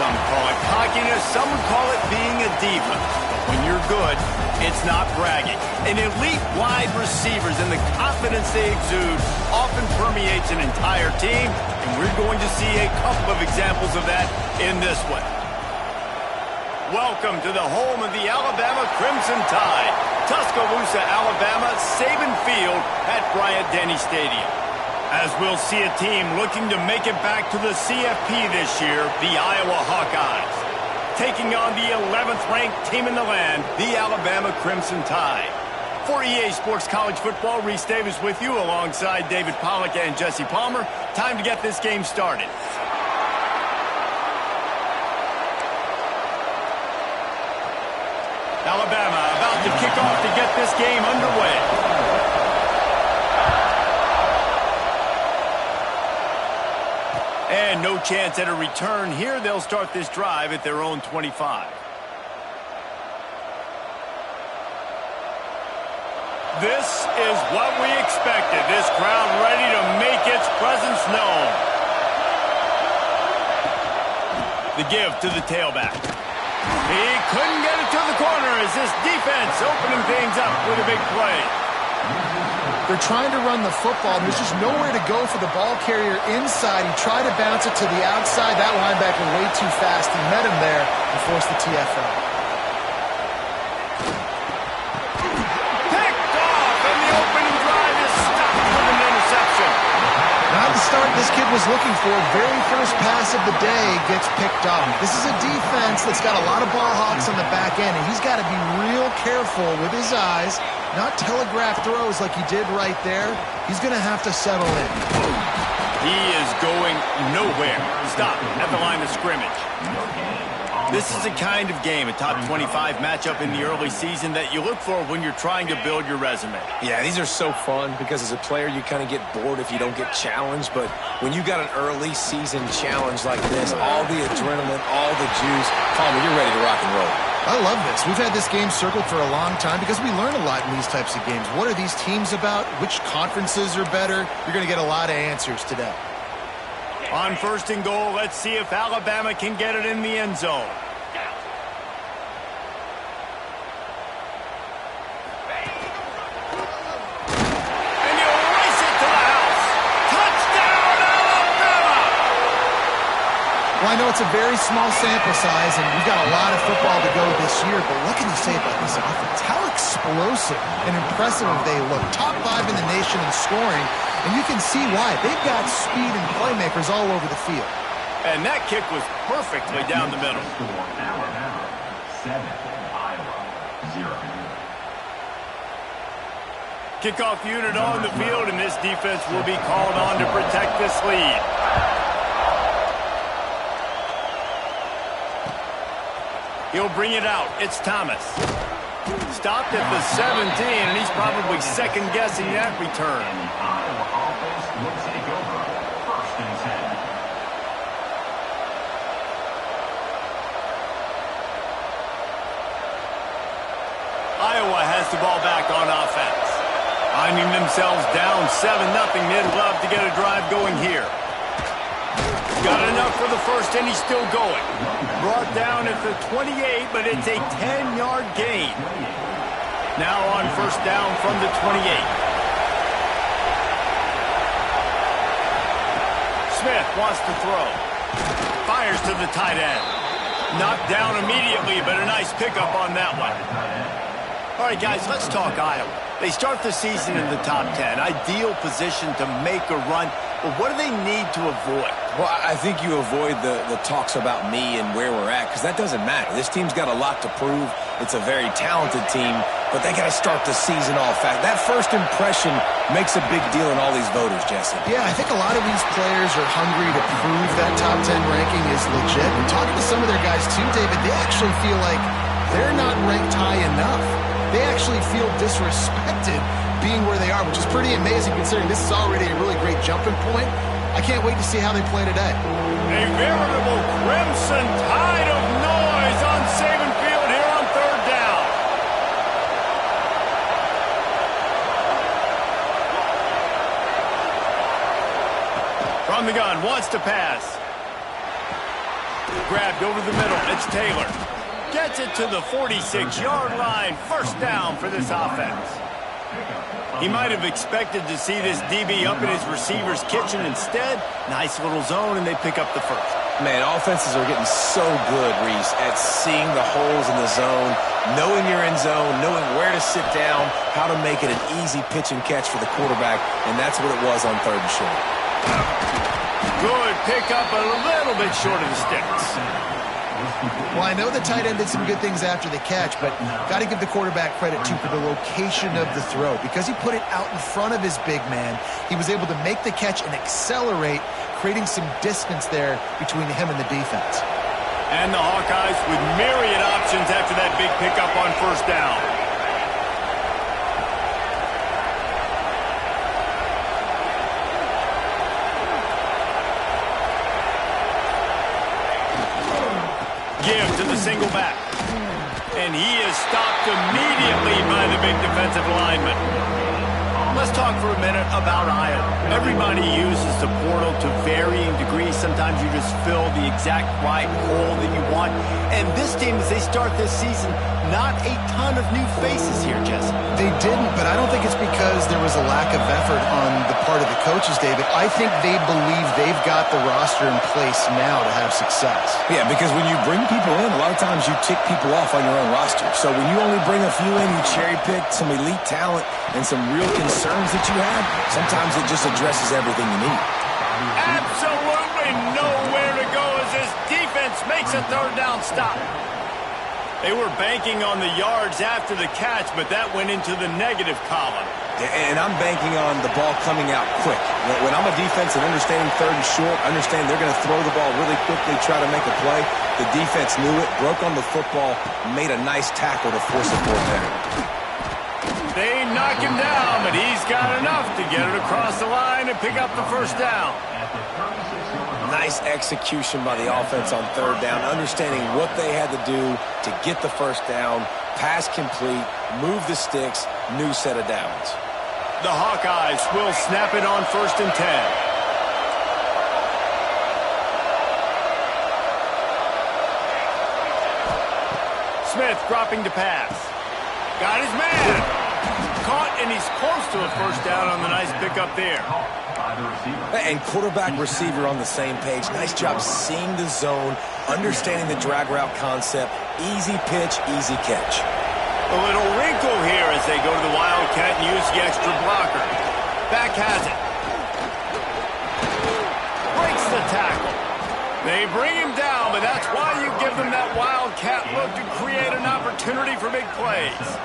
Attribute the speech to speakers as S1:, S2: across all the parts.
S1: some call it cockiness, some would call it being a diva. But when you're good, it's not bragging. An elite wide receivers and the confidence they exude often permeates an entire team, and we're going to see a couple of examples of that in this one. Welcome to the home of the Alabama Crimson Tide. Tuscaloosa, Alabama, Saban Field at Bryant-Denny Stadium. As we'll see a team looking to make it back to the CFP this year, the Iowa Hawkeyes. Taking on the 11th ranked team in the land, the Alabama Crimson Tide. For EA Sports College Football, Reese Davis with you alongside David Pollack and Jesse Palmer. Time to get this game started. Alabama about to kick off to get this game underway. And no chance at a return here. They'll start this drive at their own 25. This is what we expected. This crowd ready to make its presence known. The give to the tailback. He couldn't get it to the corner as this defense opening things up with a big play.
S2: They're trying to run the football. There's just nowhere to go for the ball carrier inside. He tried to bounce it to the outside. That linebacker way too fast. He met him there and forced the TFL.
S1: Picked off, and the opening drive is stopped with an interception.
S2: Not the start this kid was looking for. Very first pass of the day gets picked off. This is a defense that's got a lot of ball hawks on the back end, and he's got to be real careful with his eyes. Not telegraph throws like he did right there. He's going to have to settle in.
S1: He is going nowhere. Stop at the line of scrimmage. This is a kind of game, a top 25 matchup in the early season that you look for when you're trying to build your resume.
S3: Yeah, these are so fun because as a player you kind of get bored if you don't get challenged, but when you got an early season challenge like this, all the adrenaline, all the juice, Palmer, you're ready to rock and roll.
S2: I love this. We've had this game circled for a long time because we learn a lot in these types of games. What are these teams about? Which conferences are better? You're going to get a lot of answers today.
S1: On first and goal, let's see if Alabama can get it in the end zone. And you race it to the house. Touchdown, Alabama!
S2: Well, I know it's a very small sample size, and we've got a lot of football to go this year, but what can you say about this offense? How explosive and impressive they look. Top 5 in the nation in scoring, and you can see why. They've got speed and playmakers all over the field.
S1: And that kick was perfectly down the middle.
S4: Alabama 7, Iowa 0.
S1: Kickoff unit on the field, and this defense will be called on to protect this lead. He'll bring it out. It's Thomas. Stopped at the 17, and he's probably second-guessing that return.
S4: And the Iowa offense will take over. First and
S1: 10. Iowa has the ball back on offense. Finding themselves down 7-0, they'd love to get a drive going here. Got enough for the first, and he's still going. Brought down at the 28, but it's a 10-yard gain. Now on first down from the 28. Smith wants to throw. Fires to the tight end. Knocked down immediately, but a nice pickup on that one. All right, guys, let's talk Iowa. They start the season in the top 10. Ideal position to make a run. But what do they need to avoid?
S3: Well, I think you avoid the talks about me and where we're at because that doesn't matter. This team's got a lot to prove. It's a very talented team, but they got to start the season off fast. That first impression makes a big deal in all these voters, Jesse.
S2: Yeah, I think a lot of these players are hungry to prove that top 10 ranking is legit. And talking to some of their guys too, David, they actually feel like they're not ranked high enough. They actually feel disrespected being where they are, which is pretty amazing considering this is already a really great jumping point. I can't wait to see how they play today.
S1: A veritable crimson tide of noise on Saban Field here on third down. From the gun, wants to pass. Grabbed over the middle. It's Taylor. Gets it to the 46-yard line. First down for this offense. He might have expected to see this DB up in his receiver's kitchen. Instead, nice little zone, and they pick up the first.
S3: Man, offenses are getting so good, Reese, at seeing the holes in the zone, knowing you're in zone, knowing where to sit down, how to make it an easy pitch and catch for the quarterback, and that's what it was on 3rd and short.
S1: Good pickup, a little bit short of the sticks.
S2: Well, I know the tight end did some good things after the catch, but got to give the quarterback credit, too, for the location of the throw. Because he put it out in front of his big man, he was able to make the catch and accelerate, creating some distance there between him and the defense.
S1: And the Hawkeyes with myriad options after that big pickup on first down. Give to the single back. And he is stopped immediately by the big defensive lineman. Let's talk for a minute about Iowa. Everybody uses the portal to varying degrees. Sometimes you just fill the exact right hole that you want. And this team, as they start this season, not a ton of new faces here, Jesse.
S2: They didn't, but I don't think it's because there was a lack of effort on the part of the coaches, David. I think they believe they've got the roster in place now to have success.
S3: Yeah, because when you bring people in, a lot of times you tick people off on your own roster. So when you only bring a few in, you cherry-pick some elite talent and some real concerns that you have, sometimes it just addresses everything you need.
S1: Absolutely nowhere to go as this defense makes a 3rd down stop. They were banking on the yards after the catch, but that went into the negative column.
S3: And I'm banking on the ball coming out quick. When I'm a defense and understanding 3rd and short, understand they're going to throw the ball really quickly, try to make a play. The defense knew it, broke on the football, made a nice tackle to force a 4th down.
S1: They knock him down, but he's got enough to get it across the line and pick up the first down.
S3: Nice execution by the offense on 3rd down, understanding what they had to do to get the first down, pass complete, move the sticks, new set of downs.
S1: The Hawkeyes will snap it on 1st and 10. Smith dropping to pass. Got his man. Caught, and he's close to a first down on the nice pickup there.
S3: And quarterback receiver on the same page. Nice job seeing the zone, understanding the drag route concept. Easy pitch, easy catch.
S1: A little wrinkle here as they go to the Wildcat and use the extra blocker. Back has it. Breaks the tackle. They bring him down, but that's why you give them that Wildcat look to create an opportunity for big plays.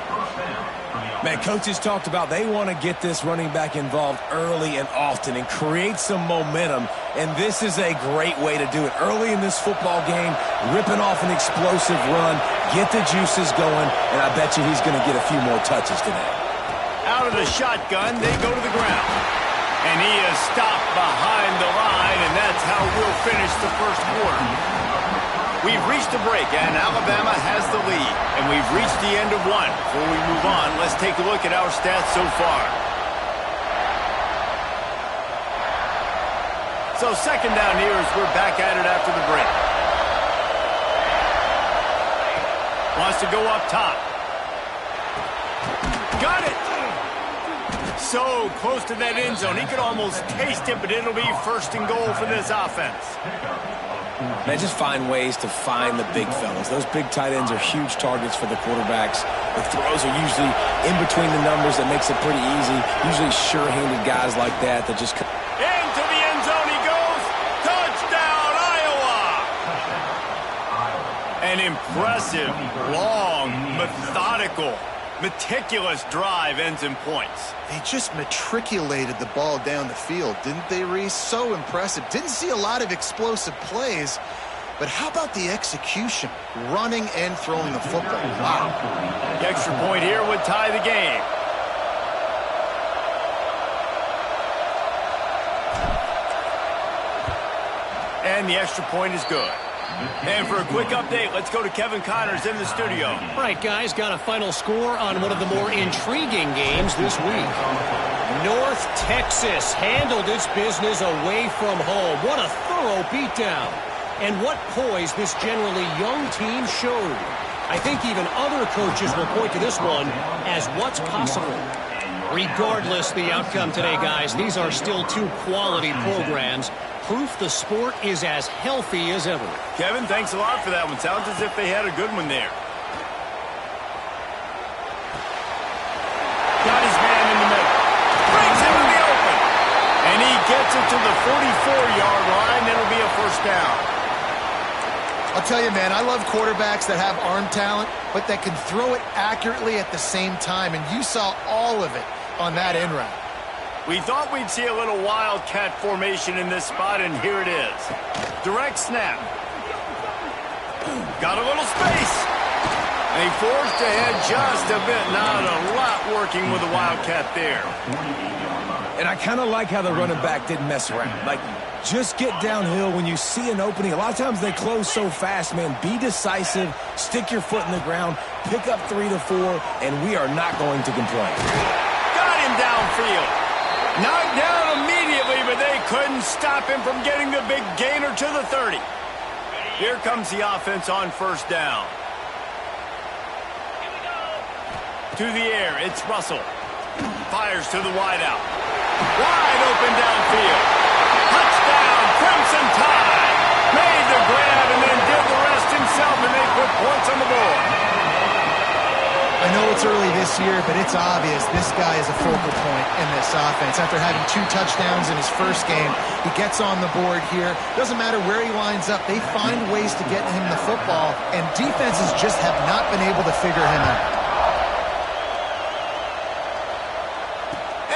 S3: Man, coaches talked about they want to get this running back involved early and often and create some momentum, and this is a great way to do it. Early in this football game, ripping off an explosive run, get the juices going, and I bet you he's going to get a few more touches today.
S1: Out of the shotgun, they go to the ground. And he is stopped behind the line, and that's how we'll finish the first quarter. We've reached a break, and Alabama has the lead. And we've reached the end of one. Before we move on, let's take a look at our stats so far. So 2nd down here as we're back at it after the break. Wants to go up top. Got it! So close to that end zone. He could almost taste it, but it'll be 1st and goal for this offense.
S3: Man, just find ways to find the big fellas. Those big tight ends are huge targets for the quarterbacks. The throws are usually in between the numbers. That makes it pretty easy. Usually sure-handed guys like that just...
S1: Into the end zone he goes. Touchdown, Iowa! An impressive, long, methodical, meticulous drive ends in points.
S2: They just matriculated the ball down the field, didn't they, Reese? So impressive. Didn't see a lot of explosive plays, but how about the execution? Running and throwing the football. Wow.
S1: The extra point here would tie the game. And the extra point is good. And for a quick update, let's go to Kevin Connors in the studio.
S5: All right, guys, got a final score on one of the more intriguing games this week. North Texas handled its business away from home. What a thorough beatdown. and what poise this generally young team showed. I think even other coaches will point to this one as what's possible. Regardless the outcome today, guys, these are still two quality programs. Proof the sport is as healthy as ever.
S1: Kevin, thanks a lot for that one. Sounds as if they had a good one there. Got his man in the middle. Brings him in the open. And he gets it to the 44-yard line. It'll be a first down.
S2: I'll tell you, man, I love quarterbacks that have arm talent, but that can throw it accurately at the same time. And you saw all of it on that end route.
S1: We thought we'd see a little wildcat formation in this spot, and here it is. Direct snap. Got a little space. And he forced ahead just a bit. Not a lot working with the wildcat there.
S3: And I kind of like how the running back didn't mess around. Like, just get downhill when you see an opening. A lot of times they close so fast, man. Be decisive, stick your foot in the ground, pick up 3 to 4, and we are not going to complain.
S1: Got him downfield. Knocked down immediately, but they couldn't stop him from getting the big gainer to the 30. Here comes the offense on first down. To the air, it's Russell. Fires to the wideout. Wide open downfield. Touchdown, Crimson Tide. Made the grab and then did the rest himself, and they put points on the board.
S2: I know it's early this year, but it's obvious this guy is a focal point in this offense. After having 2 touchdowns in his first game, he gets on the board here. Doesn't matter where he lines up. They find ways to get him the football, and defenses just have not been able to figure him out.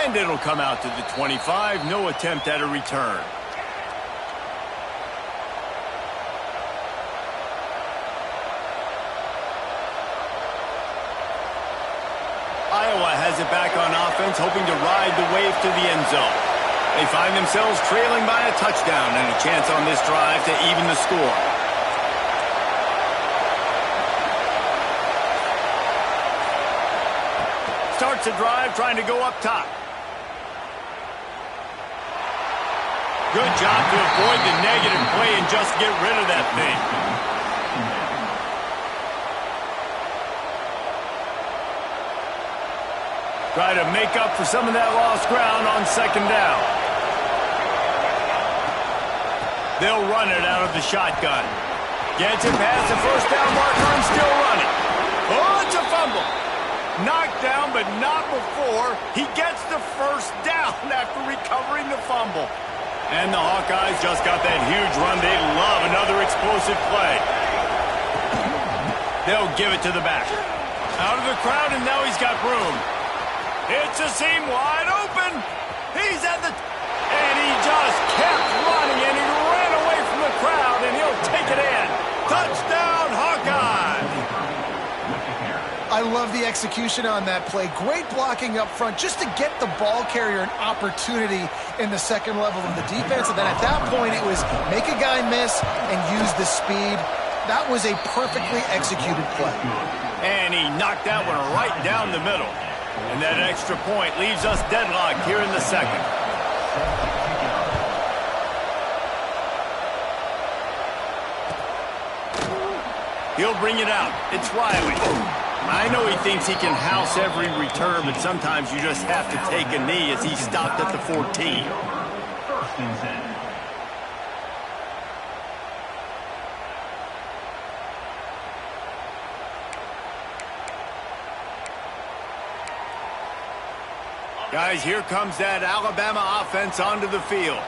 S1: And it'll come out to the 25. No attempt at a return. Iowa has it back on offense, hoping to ride the wave to the end zone. They find themselves trailing by a touchdown and a chance on this drive to even the score. Starts the drive trying to go up top. Good job to avoid the negative play and just get rid of that thing. Try to make up for some of that lost ground on second down. They'll run it out of the shotgun. Gets it past the first down marker and still running. Oh, it's a fumble. Knocked down, but not before he gets the first down after recovering the fumble. And the Hawkeyes just got that huge run. They love another explosive play. They'll give it to the back. Out of the crowd, and now he's got room. It's a seam wide open. He's at the... And he just kept running, and he ran away from the crowd, and he'll take it in. Touchdown, Hawkeye!
S2: I love the execution on that play. Great blocking up front just to get the ball carrier an opportunity in the second level of the defense. And then at that point, it was make a guy miss and use the speed. That was a perfectly executed play.
S1: And he knocked that one right down the middle. And that extra point leaves us deadlocked here in the second. He'll bring it out. It's Riley. I know he thinks he can house every return, but sometimes you just have to take a knee as he stopped at the 14.
S4: First and 10.
S1: Guys, here comes that Alabama offense onto the field.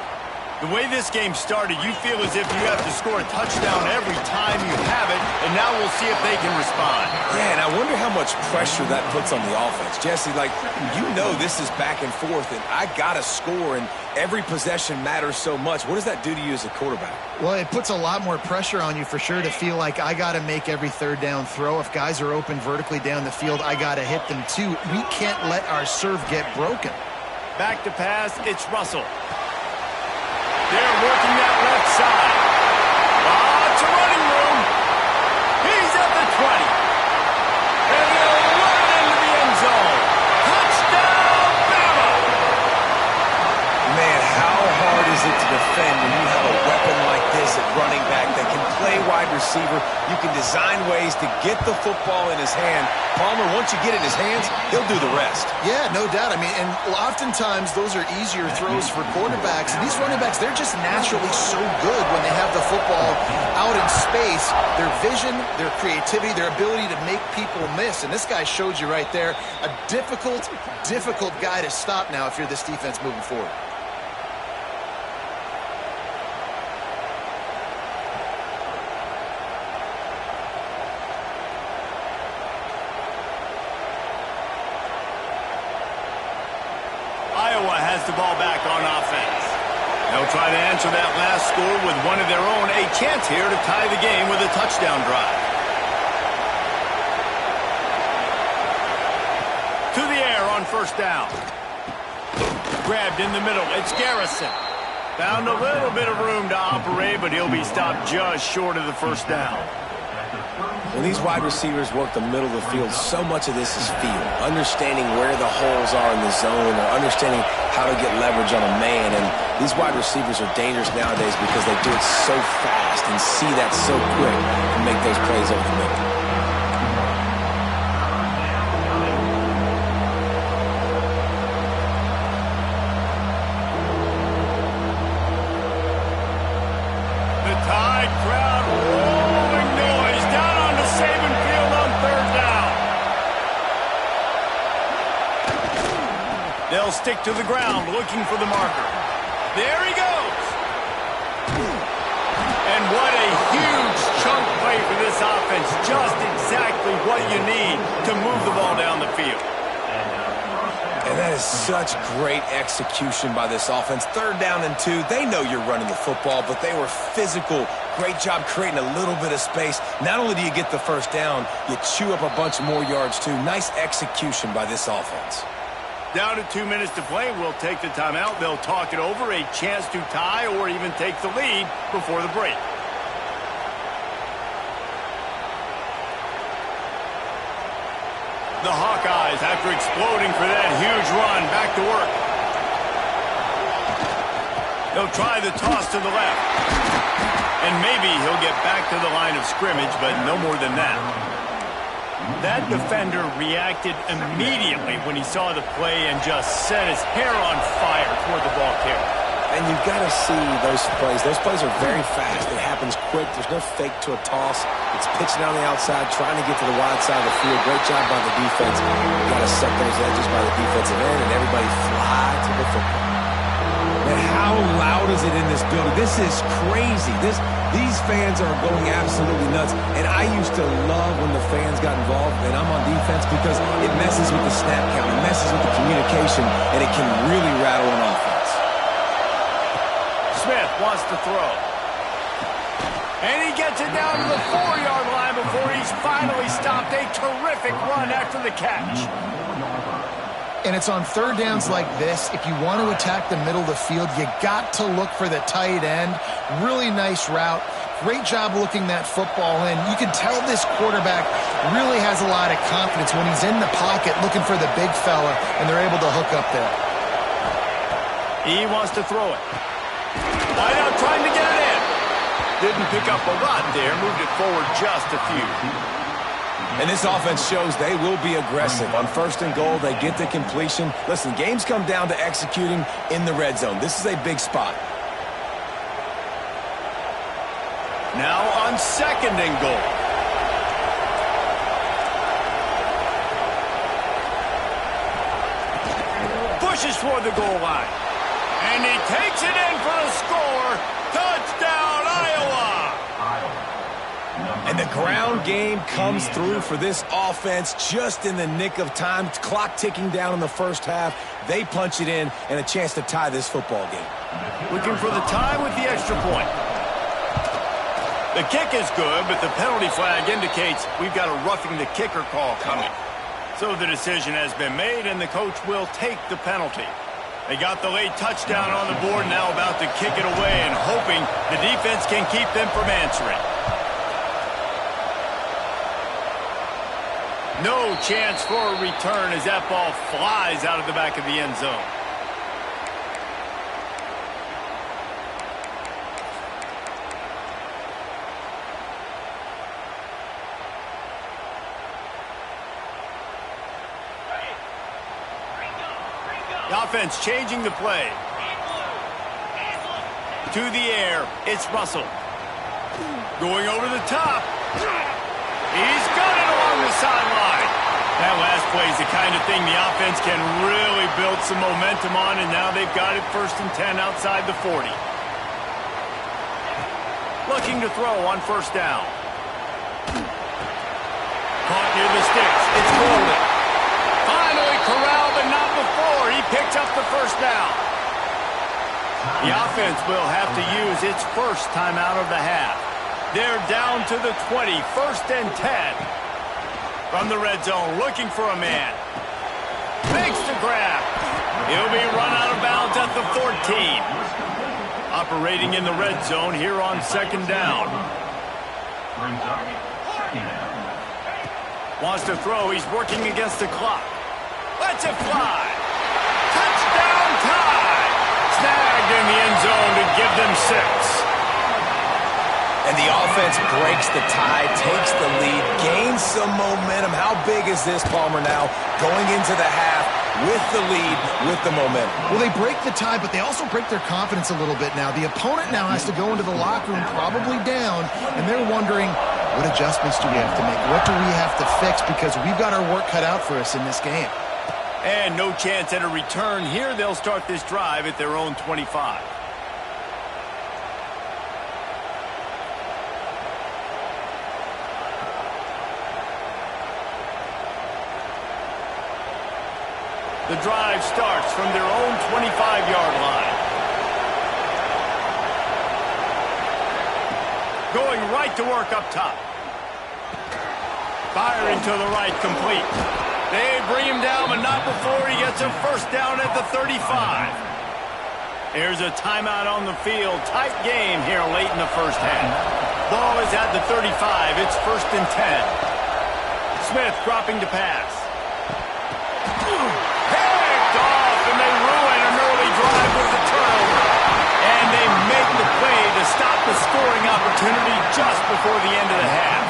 S1: The way this game started, you feel as if you have to score a touchdown every time you have it, and now we'll see if they can respond.
S3: Yeah, and I wonder how much pressure that puts on the offense. Jesse, like, you know this is back and forth, and I got to score, and every possession matters so much. What does that do to you as a quarterback?
S2: Well, it puts a lot more pressure on you for sure to feel like I got to make every third down throw. If guys are open vertically down the field, I got to hit them too. We can't let our serve get broken.
S1: Back to pass, it's Russell. They're working that left side. Lots of running room. He's at the 20. And they'll run it into the end zone. Touchdown, Bama!
S3: Man, how hard is it to defend when you have a weapon like this at running back that you can design ways to get the football in his hand. Palmer, once you get it in his hands, he'll do the rest.
S2: Yeah, no doubt. I mean, and oftentimes those are easier throws for quarterbacks. And these running backs, they're just naturally so good when they have the football out in space. Their vision, their creativity, their ability to make people miss. And this guy showed you right there, a difficult guy to stop now if you're this defense moving forward.
S1: Iowa has the ball back on offense. They'll try to answer that last score with one of their own. A chance here to tie the game with a touchdown drive. To the air on first down. Grabbed in the middle. It's Garrison. Found a little bit of room to operate, but he'll be stopped just short of the first down.
S3: When these wide receivers work the middle of the field, so much of this is feel. Understanding where the holes are in the zone or understanding how to get leverage on a man. And these wide receivers are dangerous nowadays because they do it so fast and see that so quick and make those plays over the middle.
S1: The Tide crowd rolling noise down onto Saban Field on third down. They'll stick to the ground looking for the marker. There he goes. And what a huge chunk play for this offense. Just exactly what you need to move the ball down the field.
S3: And that is such great execution by this offense. Third down and 2. They know you're running the football, but they were physical. Great job creating a little bit of space. Not only do you get the first down, you chew up a bunch more yards too. Nice execution by this offense.
S1: Down to 2 minutes to play. We'll take the timeout. They'll talk it over. A chance to tie or even take the lead before the break. The Hawkeyes, after exploding for that huge run, back to work. They'll try the toss to the left. And maybe he'll get back to the line of scrimmage, but no more than that. That defender reacted immediately when he saw the play and just set his hair on fire toward the ball carrier.
S3: And you've got to see those plays. Those plays are very fast. It happens quick. There's no fake to a toss. It's pitching on the outside, trying to get to the wide side of the field. Great job by the defense. You've got to set those edges by the defensive end, and everybody fly to the football. Man, how loud is it in this building? This is crazy. These fans are going absolutely nuts. And I used to love when the fans got involved, and I'm on defense because it messes with the snap count. It messes with the communication, and it can really rattle an offense.
S1: Smith wants to throw. And he gets it down to the 4-yard line before he's finally stopped. A terrific run after the catch.
S2: And it's on third downs like this. If you want to attack the middle of the field, you got to look for the tight end. Really nice route. Great job looking that football in. You can tell this quarterback really has a lot of confidence when he's in the pocket looking for the big fella, and they're able to hook up there.
S1: He wants to throw it. Wide out trying to get it in. Didn't pick up a lot there. Moved it forward just a few.
S3: And this offense shows they will be aggressive. On first and goal, they get the completion. Listen, games come down to executing in the red zone. This is a big spot.
S1: Now on second and goal. Pushes toward the goal line. And he takes it in for the score. Touchdown, Iowa!
S3: And the ground game comes through for this offense just in the nick of time. Clock ticking down in the first half. They punch it in and a chance to tie this football game.
S1: Looking for the tie with the extra point. The kick is good, but the penalty flag indicates we've got a roughing the kicker call coming. So the decision has been made, and the coach will take the penalty. They got the late touchdown on the board, now about to kick it away and hoping the defense can keep them from answering. No chance for a return as that ball flies out of the back of the end zone. The offense changing the play. To the air, it's Russell. Going over the top. He's got it along the sideline. That last play is the kind of thing the offense can really build some momentum on, and now they've got it 1st and 10 outside the 40. Looking to throw on 1st down. Caught near the sticks. It's Golden. Finally corralled, but not before. He picks up the 1st down. The offense will have to use its first timeout of the half. They're down to the 20, 1st and 10. From the red zone, looking for a man. Makes the grab. He'll be run out of bounds at the 14. Operating in the red zone here on 2nd down. Wants to throw. He's working against the clock. Lets it fly. Touchdown tie. Snagged in the end zone to give them 6.
S3: And the offense breaks the tie, takes the lead, gains some momentum. How big is this, Palmer, now? Going into the half with the lead, with the momentum.
S2: Well, they break the tie, but they also break their confidence a little bit now. The opponent now has to go into the locker room probably down, and they're wondering, what adjustments do we have to make? What do we have to fix? Because we've got our work cut out for us in this game.
S1: And no chance at a return here. They'll start this drive at their own 25. The drive starts from their own 25-yard line. Going right to work up top. Firing to the right, complete. They bring him down, but not before he gets a 1st down at the 35. Here's a timeout on the field. Tight game here late in the 1st half. Ball is at the 35. It's 1st and 10. Smith dropping to pass. Picked off, and they ruin an early drive with the turnover. And they make the play to stop the scoring opportunity just before the end of the half.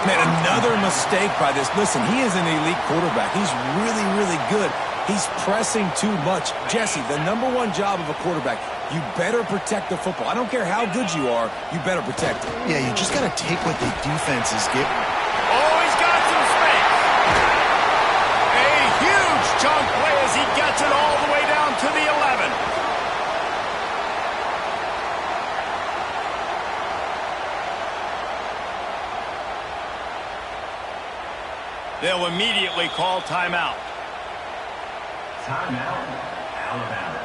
S3: Man, another mistake by this. Listen, he is an elite quarterback. He's really, really good. He's pressing too much. Jesse, the #1 job of a quarterback, you better protect the football. I don't care how good you are, you better protect it.
S2: Yeah, you just got to take what the defense is giving.
S1: Oh, he's got some space. A huge chunk play as he gets it all the way down to the 11. They'll immediately call timeout.
S4: Timeout, Alabama.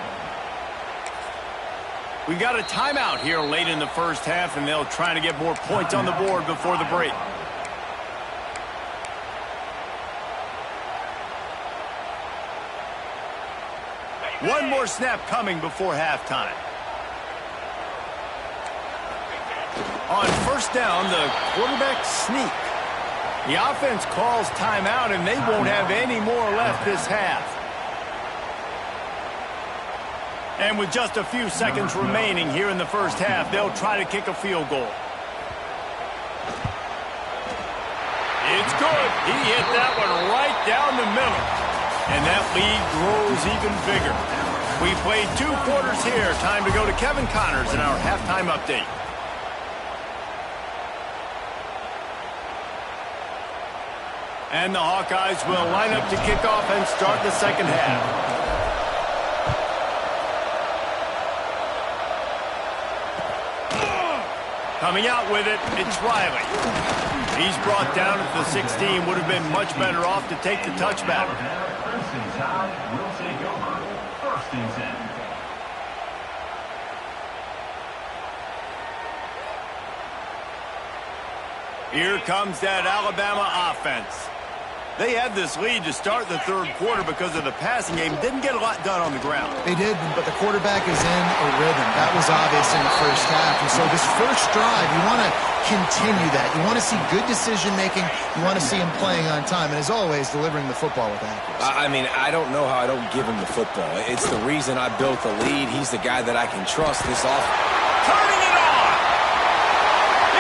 S1: We got a timeout here late in the 1st half, and they'll try to get more points on the board before the break. One more snap coming before halftime. On 1st down, the quarterback sneak. The offense calls timeout, and they won't have any more left this half. And with just a few seconds remaining here in the 1st half, they'll try to kick a field goal. It's good. He hit that one right down the middle. And that lead grows even bigger. We played 2 quarters here. Time to go to Kevin Connors in our halftime update. And the Hawkeyes will line up to kick off and start the 2nd half. Coming out with it, it's Riley. He's brought down at the 16. Would have been much better off to take the touchback.
S4: Crimson Tide will take over 1st and 10.
S1: Here comes that Alabama offense. They had this lead to start the 3rd quarter because of the passing game. Didn't get a lot done on the ground.
S2: They did, but the quarterback is in a rhythm. That was obvious in the 1st half. And so this first drive, you want to continue that. You want to see good decision-making. You want to see him playing on time. And as always, delivering the football with accuracy.
S3: I mean, I don't know how I don't give him the football. It's the reason I built the lead. He's the guy that I can trust this off.
S1: Turning it on.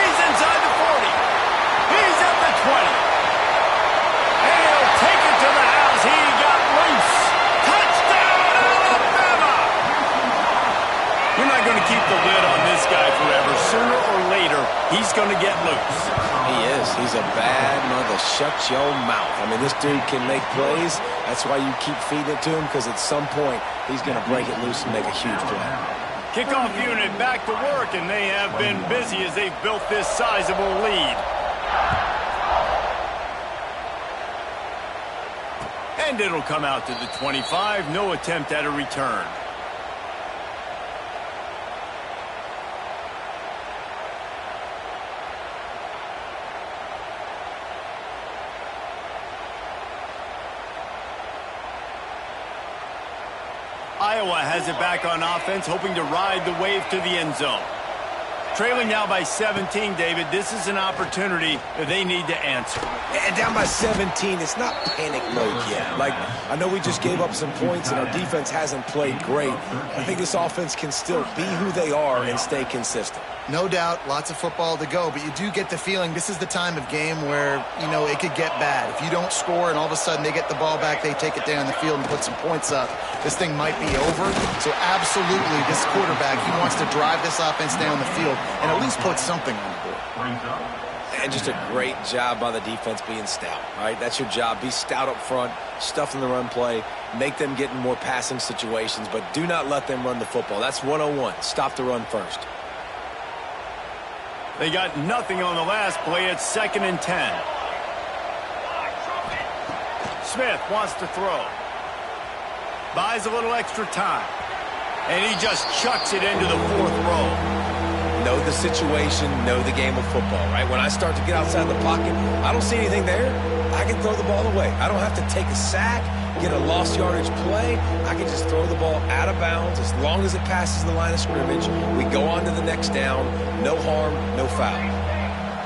S1: He's inside the 40. He's at the 20. And he'll take it to the house. He got loose. Touchdown! he's going to get loose.
S3: He is. He's a bad mother. Shut your mouth. I mean, this dude can make plays. That's why you keep feeding it to him, because at some point, he's going to break it loose and make a huge play.
S1: Kickoff unit back to work, and they have been busy as they've built this sizable lead. And it'll come out to the 25. No attempt at a return. Iowa has it back on offense, hoping to ride the wave to the end zone. Trailing now by 17, David. This is an opportunity that they need to answer.
S3: And down by 17, it's not panic mode yet. Like, I know we just gave up some points and our defense hasn't played great. I think this offense can still be who they are and stay consistent.
S2: No doubt, lots of football to go, but you do get the feeling this is the time of game where, you know, it could get bad. If you don't score and all of a sudden they get the ball back, they take it down the field and put some points up, this thing might be over. So absolutely, this quarterback, he wants to drive this offense down the field and at least put something on the board.
S3: And just a great job by the defense being stout, right? That's your job. Be stout up front, stuff in the run play, make them get in more passing situations, but do not let them run the football. That's 101. Stop the run first.
S1: They got nothing on the last play. It's 2nd and 10. Smith wants to throw. Buys a little extra time. And he just chucks it into the 4th row.
S3: Know the situation, know the game of football, right? When I start to get outside the pocket, I don't see anything there. I can throw the ball away. I don't have to take a sack, get a lost yardage play. I can just throw the ball out of bounds as long as it passes the line of scrimmage. We go on to the next down. No harm, no foul.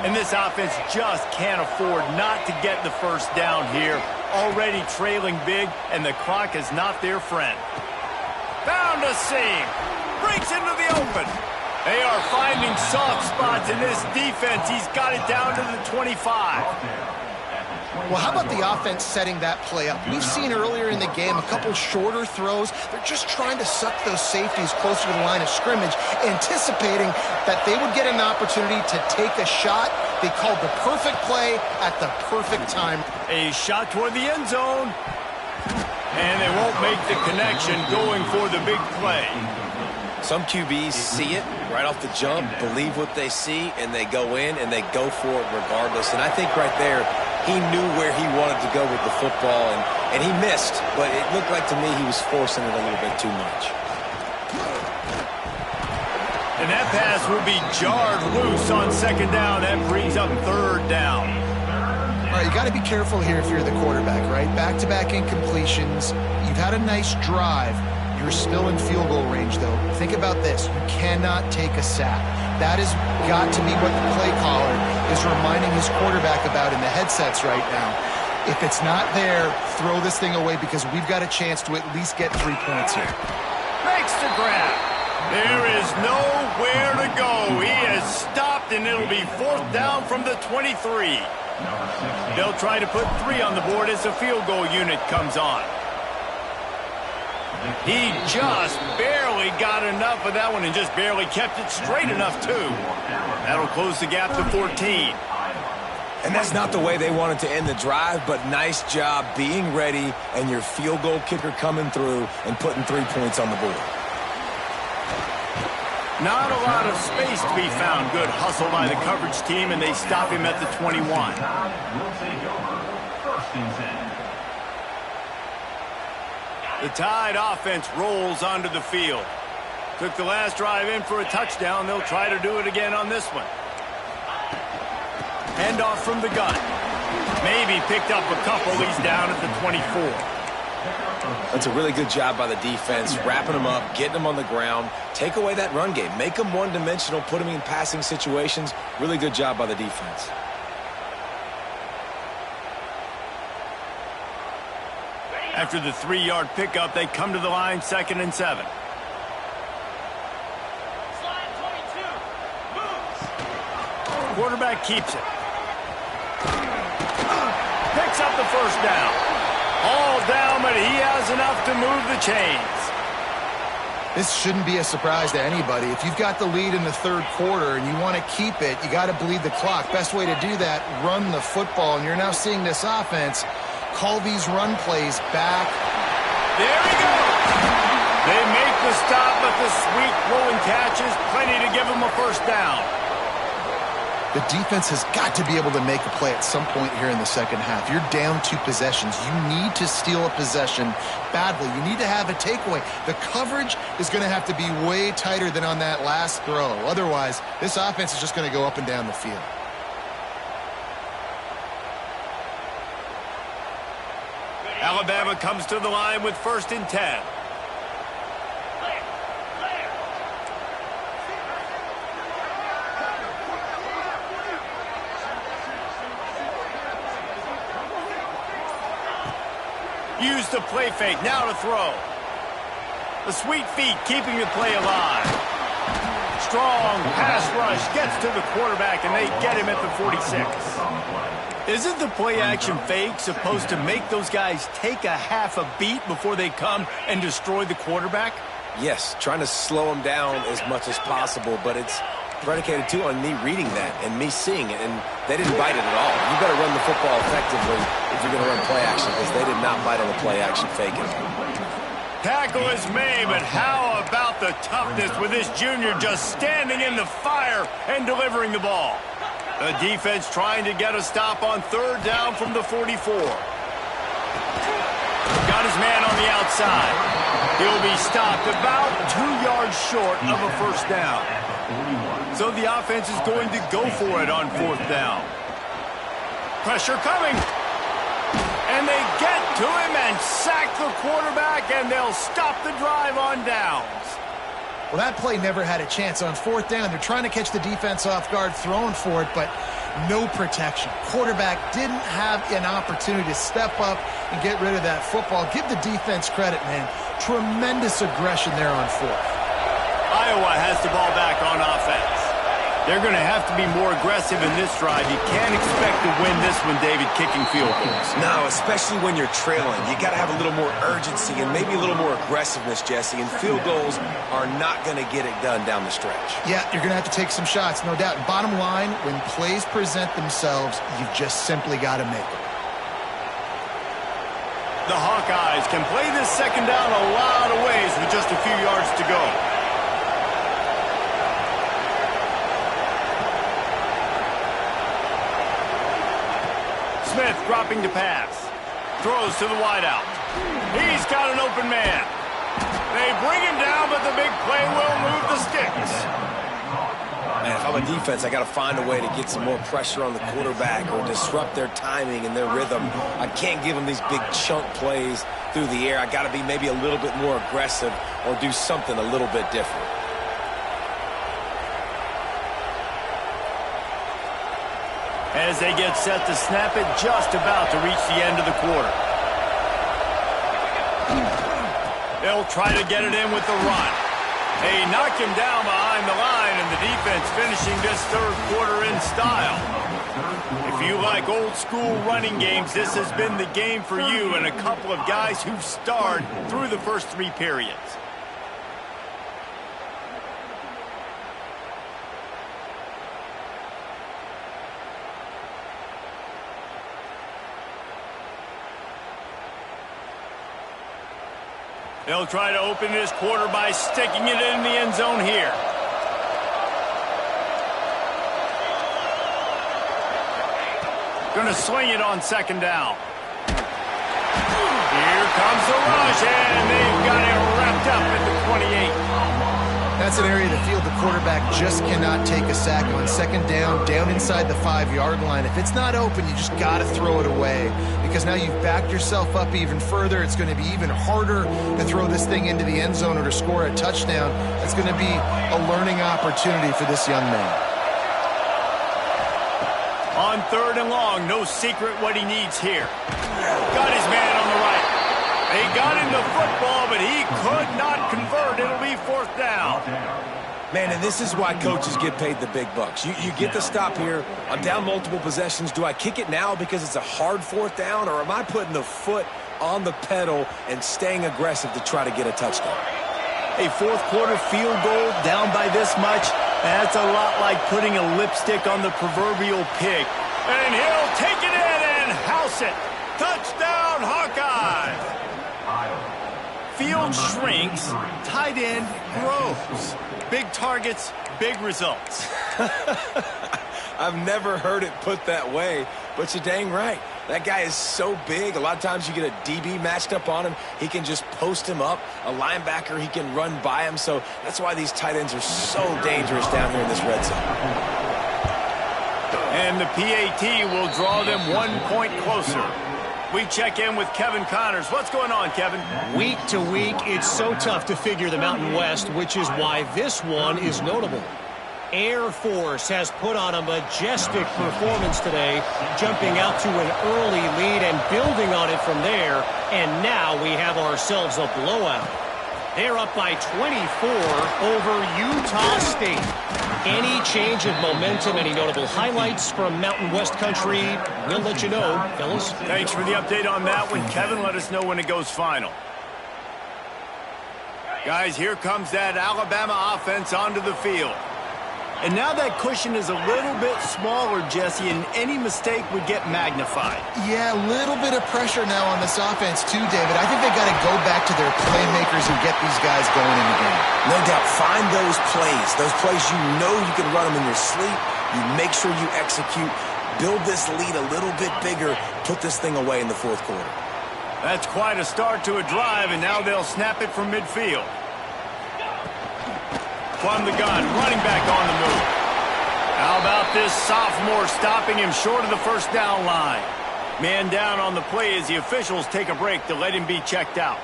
S1: And this offense just can't afford not to get the first down here. Already trailing big, and the clock is not their friend. Found a seam. Breaks into the open. They are finding soft spots in this defense. He's got it down to the 25.
S2: Well, how about the offense setting that play up? We've seen earlier in the game a couple shorter throws. They're just trying to suck those safeties closer to the line of scrimmage, anticipating that they would get an opportunity to take a shot. They called the perfect play at the perfect time.
S1: A shot toward the end zone. And they won't make the connection going for the big play.
S3: Some QBs see it right off the jump, believe what they see, and they go in and they go for it regardless. And I think right there, he knew where he wanted to go with the football, and he missed, but it looked like to me he was forcing it a little bit too much.
S1: And that pass will be jarred loose on 2nd down. That brings up 3rd down.
S2: All right, you got to be careful here if you're the quarterback, right? Back-to-back incompletions. You've had a nice drive. You're still in field goal range, though. Think about this. You cannot take a sack. That has got to be what the play caller is reminding his quarterback about in the headsets right now. If it's not there, throw this thing away because we've got a chance to at least get 3 points here.
S1: Makes the grab. There is nowhere to go. He is stopped, and it'll be 4th down from the 23. They'll try to put 3 on the board as the field goal unit comes on. He just barely got enough of that one and just barely kept it straight enough, too. That'll close the gap to 14.
S3: And that's not the way they wanted to end the drive, but nice job being ready and your field goal kicker coming through and putting 3 points on the board.
S1: Not a lot of space to be found. Good hustle by the coverage team, and they stop him at the 21. The Tide offense rolls onto the field. Took the last drive in for a touchdown. They'll try to do it again on this one. Handoff from the gun. Maybe picked up a couple. He's down at the 24.
S3: That's a really good job by the defense, wrapping them up, getting them on the ground. Take away that run game. Make them one-dimensional, put them in passing situations. Really good job by the defense.
S1: After the 3-yard pickup, they come to the line, 2nd and 7. Quarterback keeps it. Picks up the 1st down. All down, but he has enough to move the chains.
S2: This shouldn't be a surprise to anybody. If you've got the lead in the third quarter and you want to keep it, you got to bleed the clock. Best way to do that, run the football. And you're now seeing this offense call these run plays back.
S1: There we go. They make the stop, but the sweet rolling catch is plenty to give them a first down.
S2: The defense has got to be able to make a play at some point here in the second half. You're down 2 possessions. You need to steal a possession badly. You need to have a takeaway. The coverage is going to have to be way tighter than on that last throw. Otherwise, this offense is just going to go up and down the field.
S1: Alabama comes to the line with 1st and 10. Use the play fake, now to throw. The sweet feet keeping the play alive. Strong pass rush gets to the quarterback, and they get him at the 46. Isn't the play-action fake supposed to make those guys take a half a beat before they come and destroy the quarterback?
S3: Yes, trying to slow him down as much as possible, but it's predicated, too, on me reading that and me seeing it, and they didn't bite it at all. You better run the football effectively if you're going to run play action, because they did not bite on the play action fake it.
S1: Tackle is made, but how about the toughness with this junior just standing in the fire and delivering the ball? The defense trying to get a stop on 3rd down from the 44. Got his man on the outside. He'll be stopped about 2 yards short of a first down. So the offense is going to go for it on 4th down. Pressure coming. And they get to him and sack the quarterback, and they'll stop the drive on downs.
S2: Well, that play never had a chance. On 4th down, they're trying to catch the defense off guard, throwing for it, but no protection. Quarterback didn't have an opportunity to step up and get rid of that football. Give the defense credit, man. Tremendous aggression there on 4th.
S1: Iowa has the ball back on offense. They're going to have to be more aggressive in this drive. You can't expect to win this one, David, kicking field goals.
S3: No, especially when you're trailing. You got to have a little more urgency and maybe a little more aggressiveness, Jesse, and field goals are not going to get it done down the stretch.
S2: Yeah, you're going to have to take some shots, no doubt. Bottom line, when plays present themselves, you've just simply got to make them.
S1: The Hawkeyes can play this second down a lot of ways with just a few yards to go. Smith dropping to pass. Throws to the wideout. He's got an open man. They bring him down, but the big play will move the sticks.
S3: Man, if I'm a defense, I got to find a way to get some more pressure on the quarterback or disrupt their timing and their rhythm. I can't give them these big chunk plays through the air. I got to be maybe a little bit more aggressive or do something a little bit different.
S1: As they get set to snap it, just about to reach the end of the quarter. They'll try to get it in with the run. They knock him down behind the line, and the defense finishing this third quarter in style. If you like old school running games, this has been the game for you and a couple of guys who've starred through the first 3 periods. They'll try to open this quarter by sticking it in the end zone here. Going to swing it on second down. Here comes the rush, and they've got it wrapped up at the 28.
S2: That's an area of the field the quarterback just cannot take a sack on. Second down, down inside the 5-yard line. If it's not open, you just got to throw it away because now you've backed yourself up even further. It's going to be even harder to throw this thing into the end zone or to score a touchdown. That's going to be a learning opportunity for this young man.
S1: On third and long, no secret what he needs here. Got his man on the right. They got him the football, but he could not convert. It'll be fourth down.
S3: Man, and this is why coaches get paid the big bucks. You get the stop here. I'm down multiple possessions. Do I kick it now because it's a hard fourth down, or am I putting the foot on the pedal and staying aggressive to try to get a touchdown?
S1: A fourth-quarter field goal down by this much, that's a lot like putting a lipstick on the proverbial pig. And he'll take it in and house it. Touchdown, Hawkeyes! Field shrinks, tight end grows. Big targets, big results.
S3: I've never heard it put that way, but you're dang right. That guy is so big. A lot of times you get a DB matched up on him. He can just post him up. A linebacker, he can run by him. So that's why these tight ends are so dangerous down here in this red zone.
S1: And the PAT will draw them 1 point closer. We check in with Kevin Connors. What's going on, Kevin?
S5: Week to week, it's so tough to figure the Mountain West, which is why this one is notable. Air Force has put on a majestic performance today, jumping out to an early lead and building on it from there. And now we have ourselves a blowout. They're up by 24 over Utah State. Any change of momentum, any notable highlights from Mountain West country, we'll let you know, fellas.
S1: Thanks for the update on that one, Kevin. Let us know when it goes final. Guys, here comes that Alabama offense onto the field. And now that cushion is a little bit smaller, Jesse, and any mistake would get magnified.
S2: Yeah, a little bit of pressure now on this offense too, David. I think they got to go back to their playmakers and get these guys going in the game.
S3: No doubt. Find those plays you know you can run them in your sleep. You make sure you execute. Build this lead a little bit bigger. Put this thing away in the fourth quarter.
S1: That's quite a start to a drive, and now they'll snap it from midfield. From the gun, running back on the move. How about this sophomore stopping him short of the first down line? Man down on the play as the officials take a break to let him be checked out.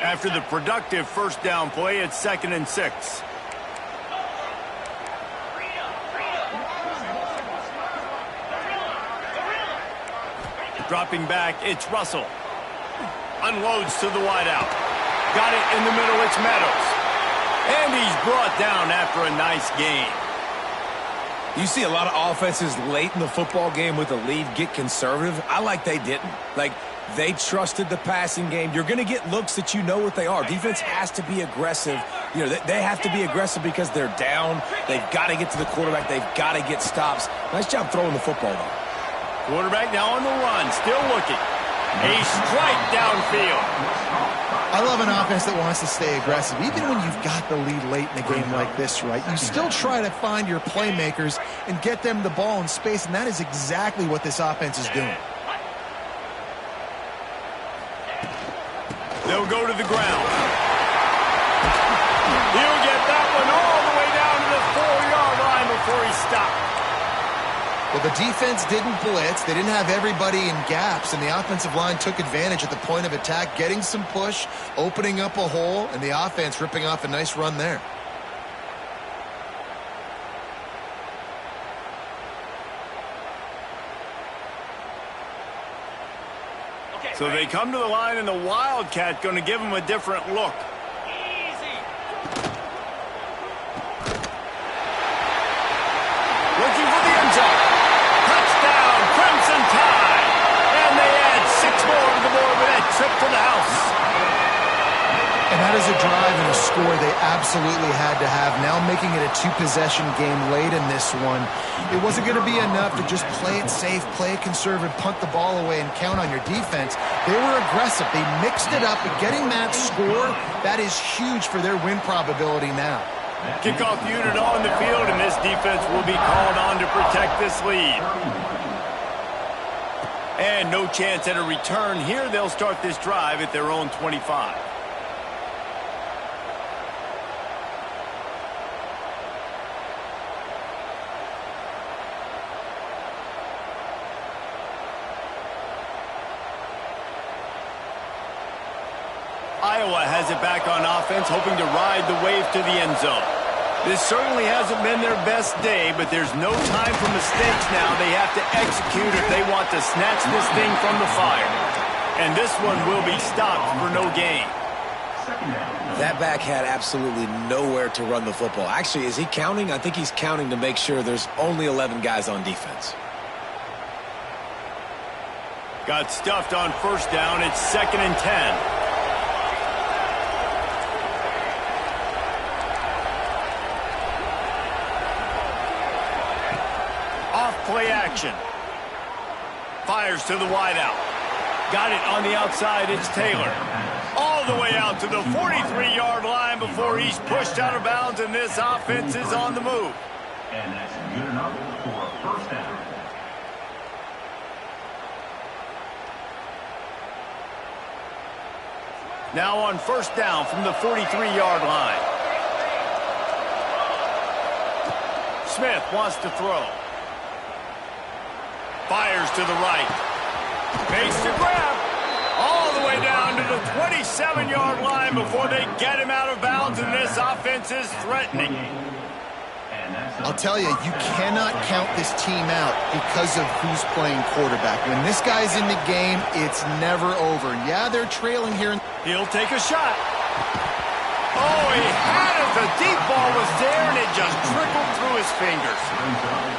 S1: After the productive first down play, it's 2nd and 6. Dropping back, it's Russell. Unloads to the wideout. Got it in the middle, it's Meadows. And he's brought down after a nice gain.
S3: You see a lot of offenses late in the football game with a lead get conservative. I like they didn't. Like, they trusted the passing game. You're going to get looks that you know what they are. Defense has to be aggressive. You know, they have to be aggressive because they're down. They've got to get to the quarterback. They've got to get stops. Nice job throwing the football, though.
S1: Quarterback now on the run, still looking. A strike downfield.
S2: I love an offense that wants to stay aggressive. Even when you've got the lead late in a game like this, right, you still try to find your playmakers and get them the ball in space, and that is exactly what this offense is doing.
S1: They'll go to the ground. He'll get that one all the way down to the 4-yard line before he stopped.
S2: Well, the defense didn't blitz. They didn't have everybody in gaps, and the offensive line took advantage at the point of attack, getting some push, opening up a hole, and the offense ripping off a nice run there.
S1: So they come to the line, and the Wildcat going to give them a different look. Looking for the end zone. Touchdown, Crimson Tide. And they add 6 more to the board with that trip to the house.
S2: And that is a drive and a score they absolutely had to have. Now making it a 2-possession game late in this one. It wasn't going to be enough to just play it safe, play it conservative, punt the ball away, and count on your defense. They were aggressive. They mixed it up, but getting that score, that is huge for their win probability now.
S1: Kickoff unit on the field, and this defense will be called on to protect this lead. And no chance at a return here. They'll start this drive at their own 25. Iowa has it back on offense, hoping to ride the wave to the end zone. This certainly hasn't been their best day, but there's no time for mistakes now. They have to execute if they want to snatch this thing from the fire. And this one will be stopped for no gain.
S3: That back had absolutely nowhere to run the football. Actually, is he counting? I think he's counting to make sure there's only 11 guys on defense.
S1: Got stuffed on first down. It's 2nd and 10. Off play action. Fires to the wideout. Got it on the outside. It's Taylor. All the way out to the 43-yard line before he's pushed out of bounds, and this offense is on the move.
S4: And that's good enough for a first down.
S1: Now on first down from the 43-yard line. Smith wants to throw. Fires to the right. Makes the grab. All the way down to the 27-yard line before they get him out of bounds, and this offense is threatening.
S2: I'll tell you, you cannot count this team out because of who's playing quarterback. When this guy's in the game, it's never over. Yeah, they're trailing here.
S1: He'll take a shot. Oh, he had it. The deep ball was there, and it just trickled through his fingers.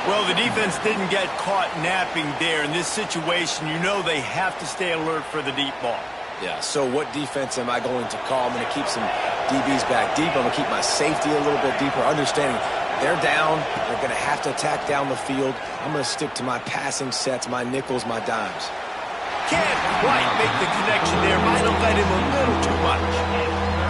S1: Well, the defense didn't get caught napping there. In this situation, you know they have to stay alert for the deep ball.
S3: Yeah, so what defense am I going to call? I'm going to keep some DBs back deep. I'm going to keep my safety a little bit deeper, understanding they're down. They're going to have to attack down the field. I'm going to stick to my passing sets, my nickels, my dimes.
S1: Can't quite make the connection there. Might have let him a little too much.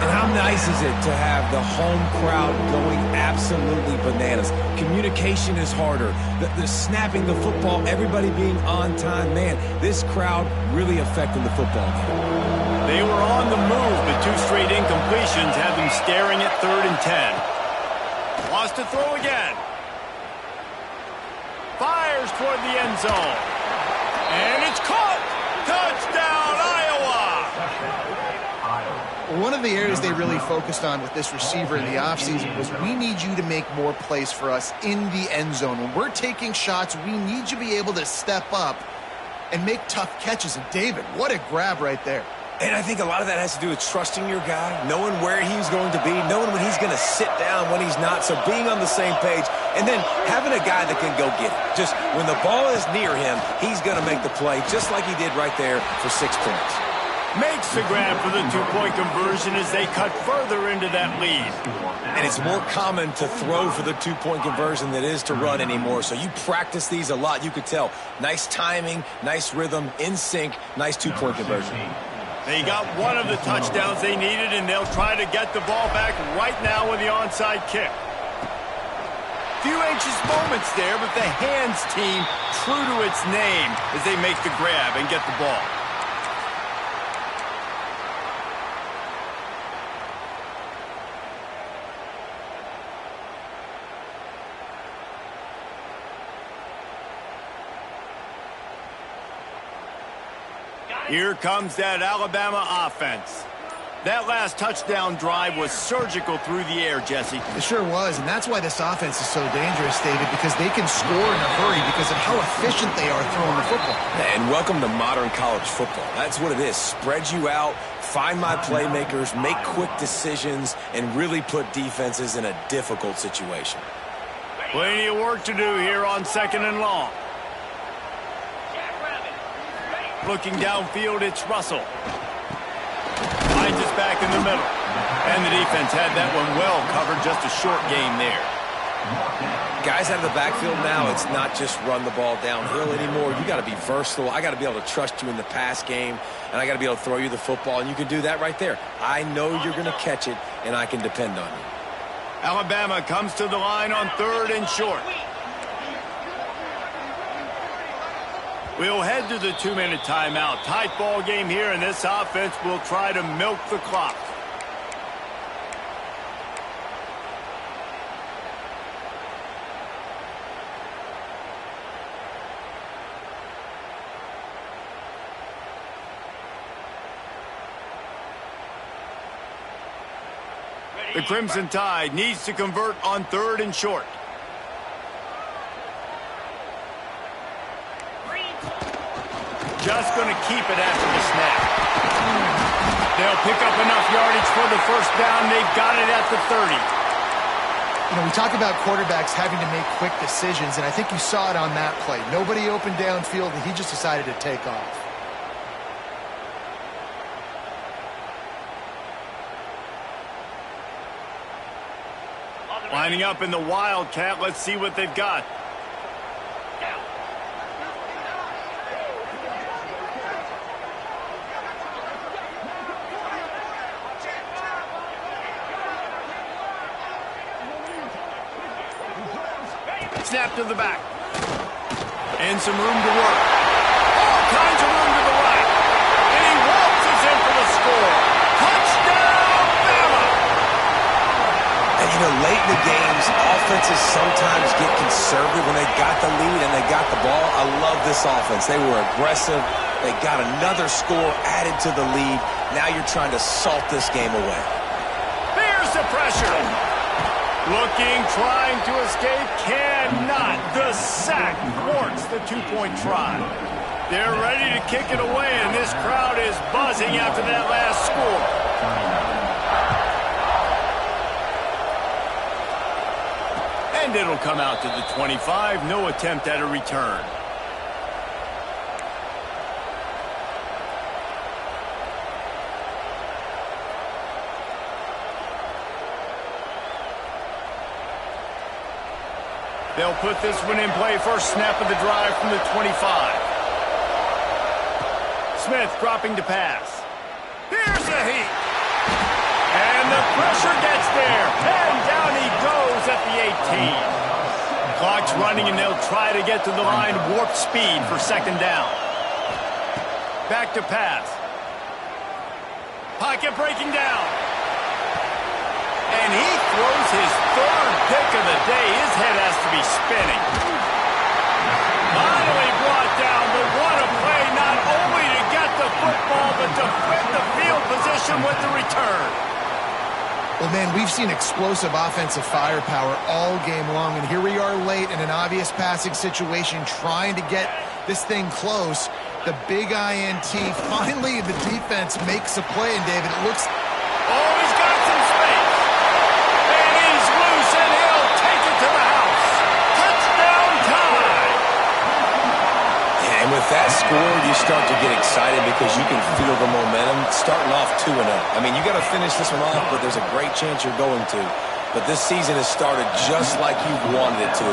S3: And how nice is it to have the home crowd going absolutely bananas? Communication is harder. The snapping the football, everybody being on time. Man, this crowd really affecting the football game.
S1: They were on the move, but 2 straight incompletions have them staring at 3rd and 10. Wants to throw again. Fires toward the end zone. And it's caught. Touchdown, Iowa!
S2: One of the areas they really focused on with this receiver in the offseason was we need you to make more plays for us in the end zone. When we're taking shots, we need you to be able to step up and make tough catches. And David, what a grab right there.
S3: And I think a lot of that has to do with trusting your guy, knowing where he's going to be, knowing when he's going to sit down, when he's not, so being on the same page, and then having a guy that can go get it. Just when the ball is near him, he's going to make the play, just like he did right there for 6 points.
S1: Makes the grab for the 2-point conversion as they cut further into that lead.
S3: And it's more common to throw for the 2-point conversion than it is to run anymore, so you practice these a lot. You could tell. Nice timing, nice rhythm, in sync, nice 2-point conversion.
S1: They got one of the touchdowns they needed, and they'll try to get the ball back right now with the onside kick. Few anxious moments there, but the hands team true to its name as they make the grab and get the ball. Here comes that Alabama offense. That last touchdown drive was surgical through the air, Jesse.
S2: It sure was, and that's why this offense is so dangerous, David, because they can score in a hurry because of how efficient they are throwing the football.
S3: And welcome to modern college football. That's what it is. Spread you out, find my playmakers, make quick decisions, and really put defenses in a difficult situation.
S1: Plenty of work to do here on 2nd and long. Looking downfield, it's Russell. Finds us back in the middle. And the defense had that one well covered, just a short game there.
S3: Guys out of the backfield now, it's not just run the ball downhill anymore. You got to be versatile. I got to be able to trust you in the pass game, and I got to be able to throw you the football, and you can do that right there. I know you're going to catch it, and I can depend on you.
S1: Alabama comes to the line on 3rd and short. We'll head to the 2-minute timeout. Tight ball game here, and this offense will try to milk the clock. The Crimson Tide needs to convert on 3rd and short. Just going to keep it after the snap. They'll pick up enough yardage for the first down. They've got it at the 30.
S2: You know, we talk about quarterbacks having to make quick decisions, and I think you saw it on that play. Nobody opened downfield, and he just decided to take off.
S1: Lining up in the Wildcat. Let's see what they've got. Snap to the back. And some room to work. All kinds of room to the right. And he waltzes in for the score. Touchdown, Bama!
S3: And, you know, late in the games, offenses sometimes get conservative when they got the lead and they got the ball. I love this offense. They were aggressive. They got another score added to the lead. Now you're trying to salt this game away.
S1: There's the pressure. Looking, trying to escape, cannot. The sack thwarts the two-point try. They're ready to kick it away, and this crowd is buzzing after that last score. And it'll come out to the 25. No attempt at a return. They'll put this one in play. First snap of the drive from the 25. Smith dropping to pass. Here's the heat. And the pressure gets there. And down he goes at the 18. Clock's running, and they'll try to get to the line warp speed for second down. Back to pass. Pocket breaking down. And he throws his third pick of the day. His head has to be spinning. Finally brought down, but what a play, not only to get the football, but to flip the field position with the return.
S2: Well, man, we've seen explosive offensive firepower all game long, and here we are late in an obvious passing situation trying to get this thing close. The big INT, finally the defense makes a play, and David, it looks...
S1: Oh, he's got some space. And he's loose, and he'll take it to the house. Touchdown time.
S3: And with that score, you start to get excited because you can feel the momentum starting off 2-0. I mean, you got to finish this one off, but there's a great chance you're going to. But this season has started just like you've wanted it to.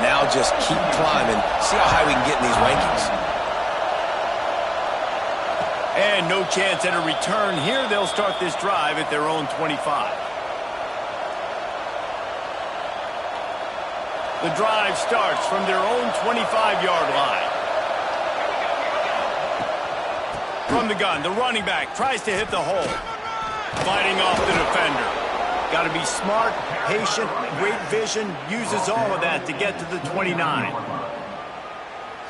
S3: Now just keep climbing. See how high we can get in these rankings.
S1: And no chance at a return here. They'll start this drive at their own 25. The drive starts from their own 25-yard line. From the gun, the running back tries to hit the hole. Fighting off the defender. Got to be smart, patient, great vision. Uses all of that to get to the 29.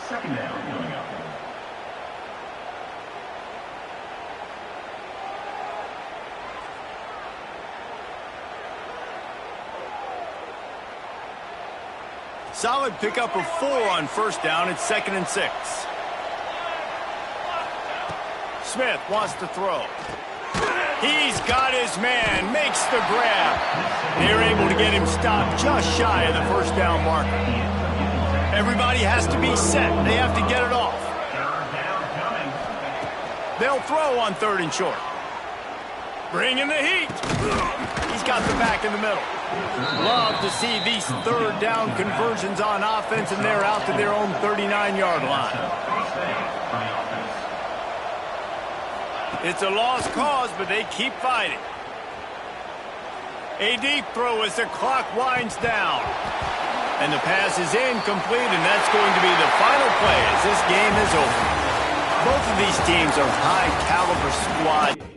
S4: Second down coming up.
S1: Solid pickup of 4 on first down. It's 2nd and 6. Smith wants to throw. He's got his man, makes the grab. They're able to get him stopped just shy of the first down marker. Everybody has to be set. They have to get it off. They'll throw on 3rd and short. Bring in the heat. He's got the back in the middle. Love to see these 3rd down conversions on offense, and they're out to their own 39-yard line. It's a lost cause, but they keep fighting. A deep throw as the clock winds down. And the pass is incomplete, and that's going to be the final play as this game is over. Both of these teams are high-caliber squad.